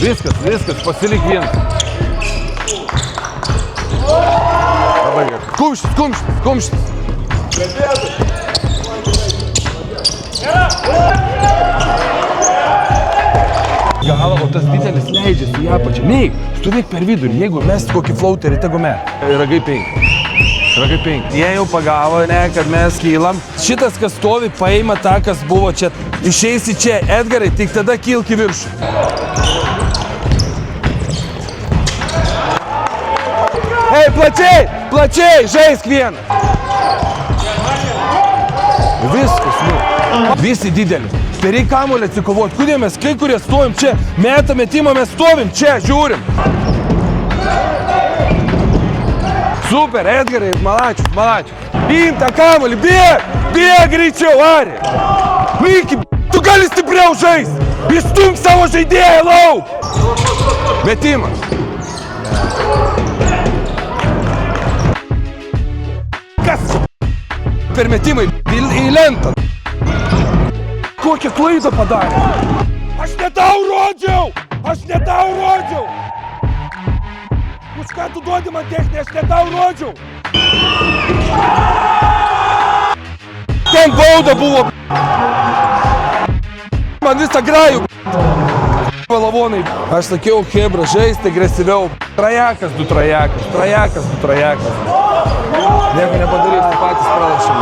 Viskas, pasilik vieną. Labai gerai. Kumštis. Galą, o tas didelis leidžiasi į apačią. Neik, stovėk per vidurį, jeigu mes kokį flauterį, tegu mes. Ragai 5. Jie jau pagavo, ne, kad mes kylam. Šitas, kas stovi, paima tą, kas buvo čia. Išeisi čia, Edgarai, tik tada kilk į viršų. Hei, plačiai, žaisk vieną. Viskas, visi dideli. Pereik kamuolį atsikovoti. Kodėl mes kai kurie stovim čia? Metimą mes stovim čia, žiūrim. Super, Edgarai, malačius. Im tą kamuolį, bėg greičiau, vari. Miki, tu gali stipriau žaist. Įstumk savo žaidėją lauk. Metimas. Kas? Per metimai į lentą. Kokią klaidą padarė? Aš ne tau rodžiau! Už ką tu duodi man techninį, aš ne tau rodžiau! Ten bauda buvo! Man visą grajų! Lavonai. Aš sakiau, hebra, žaisti agresyviau. Trajakas. Nieko nepadarys, patys pralašėm.